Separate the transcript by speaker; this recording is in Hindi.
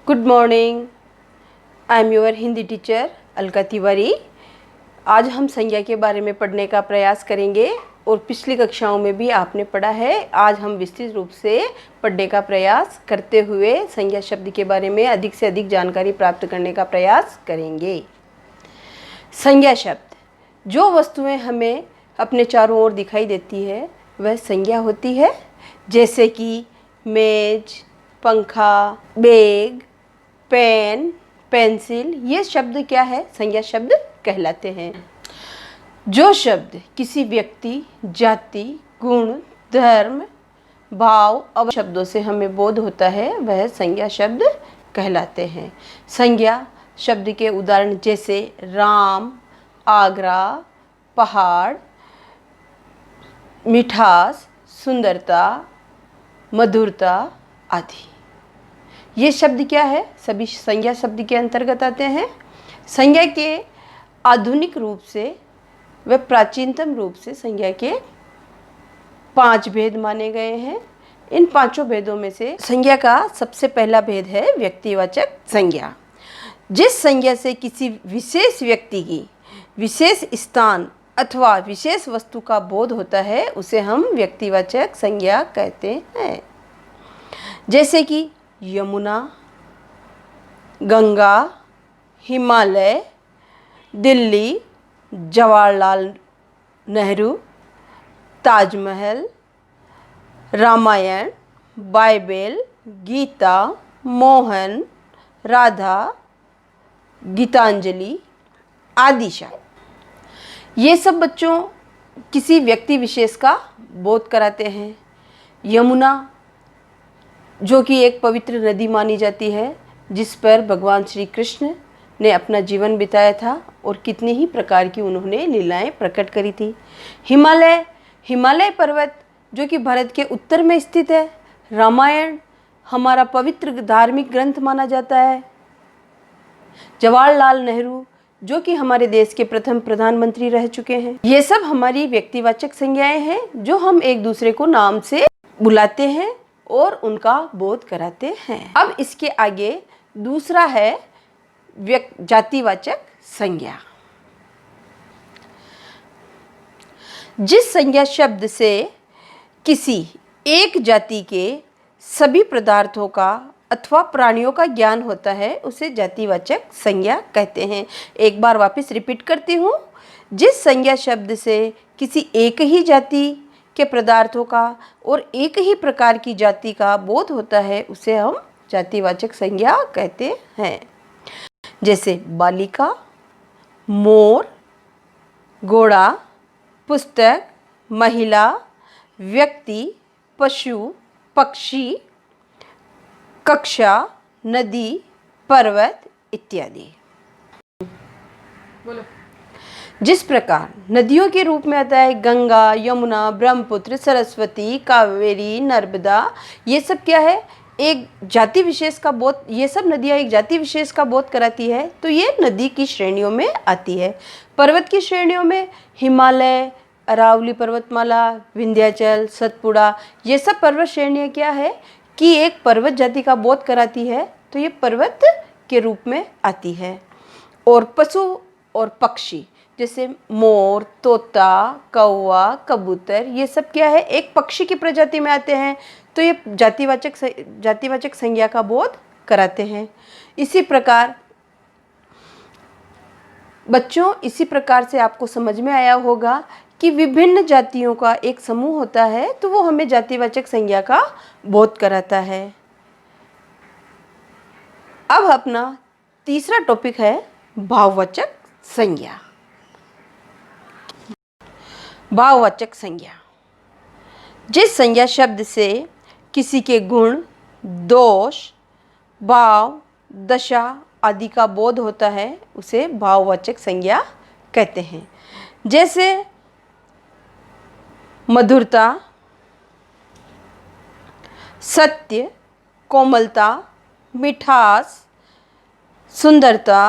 Speaker 1: Good morning. I am your Hindi teacher Alka Tiwari. आज हम संज्ञा के बारे में पढ़ने का प्रयास करेंगे और पिछली कक्षाओं में भी आपने पढ़ा है। आज हम विस्तृत रूप से पढ़ने का प्रयास करते हुए संज्ञा शब्द के बारे में अधिक से अधिक जानकारी प्राप्त करने का प्रयास करेंगे। संज्ञा शब्द, जो वस्तुएं हमें अपने चारों ओर दिखाई देती है वह संज्ञा होती है, जैसे कि मेज, पंखा, बैग, पेन, पेंसिल। ये शब्द क्या है? संज्ञा शब्द कहलाते हैं। जो शब्द किसी व्यक्ति, जाति, गुण, धर्म, भाव, अवयव शब्दों से हमें बोध होता है वह संज्ञा शब्द कहलाते हैं। संज्ञा शब्द के उदाहरण जैसे राम, आगरा, पहाड़, मिठास, सुंदरता, मधुरता आदि। ये शब्द क्या है? सभी संज्ञा शब्द के अंतर्गत आते हैं। संज्ञा के आधुनिक रूप से व प्राचीनतम रूप से संज्ञा के 5 भेद माने गए हैं। इन 5 भेदों में से संज्ञा का सबसे पहला भेद है व्यक्तिवाचक संज्ञा। जिस संज्ञा से किसी विशेष व्यक्ति की विशेष स्थान अथवा विशेष वस्तु का बोध होता है उसे हम व्यक्तिवाचक संज्ञा कहते हैं। जैसे कि यमुना, गंगा, हिमालय, दिल्ली, जवाहरलाल नेहरू, ताजमहल, रामायण, बाइबल, गीता, मोहन, राधा, गीतांजलि आदि शब्द। ये सब बच्चों किसी व्यक्ति विशेष का बोध कराते हैं। यमुना जो कि एक पवित्र नदी मानी जाती है, जिस पर भगवान श्री कृष्ण ने अपना जीवन बिताया था और कितनी ही प्रकार की उन्होंने लीलाएं प्रकट करी थी। हिमालय पर्वत जो कि भारत के उत्तर में स्थित है। रामायण हमारा पवित्र धार्मिक ग्रंथ माना जाता है। जवाहरलाल नेहरू जो कि हमारे देश के प्रथम प्रधानमंत्री रह चुके हैं। ये सब हमारी व्यक्तिवाचक संज्ञाएं हैं जो हम एक दूसरे को नाम से बुलाते हैं और उनका बोध कराते हैं। अब इसके आगे दूसरा है जातिवाचक संज्ञा। जिस संज्ञा शब्द से किसी एक जाति के सभी पदार्थों का अथवा प्राणियों का ज्ञान होता है उसे जातिवाचक संज्ञा कहते हैं। एक बार वापस रिपीट करती हूँ। जिस संज्ञा शब्द से किसी एक ही जाति के पदार्थों का और एक ही प्रकार की जाति का बोध होता है उसे हम जातिवाचक संज्ञा कहते हैं। जैसे बालिका, मोर, घोड़ा, पुस्तक, महिला, व्यक्ति, पशु, पक्षी, कक्षा, नदी, पर्वत इत्यादि। बोलो। जिस प्रकार नदियों के रूप में आता है गंगा, यमुना, ब्रह्मपुत्र, सरस्वती, कावेरी, नर्मदा, ये सब क्या है? एक जाति विशेष का बोध। ये सब नदियाँ एक जाति विशेष का बोध कराती है, तो ये नदी की श्रेणियों में आती है। पर्वत की श्रेणियों में हिमालय, अरावली पर्वतमाला, विंध्याचल, सतपुड़ा, ये सब पर्वत श्रेणियाँ क्या है कि एक पर्वत जाति का बोध कराती है, तो ये पर्वत के रूप में आती है। और पशु और पक्षी जैसे मोर, तोता, कौवा, कबूतर, ये सब क्या है? एक पक्षी की प्रजाति में आते हैं, तो ये जातिवाचक संज्ञा का बोध कराते हैं। इसी प्रकार बच्चों, इसी प्रकार से आपको समझ में आया होगा कि विभिन्न जातियों का एक समूह होता है तो वो हमें जातिवाचक संज्ञा का बोध कराता है। अब अपना तीसरा टॉपिक है भाववाचक संज्ञा। भाववाचक संज्ञा, जिस संज्ञा शब्द से किसी के गुण, दोष, भाव, दशा आदि का बोध होता है उसे भाववाचक संज्ञा कहते हैं। जैसे मधुरता, सत्य, कोमलता, मिठास, सुंदरता,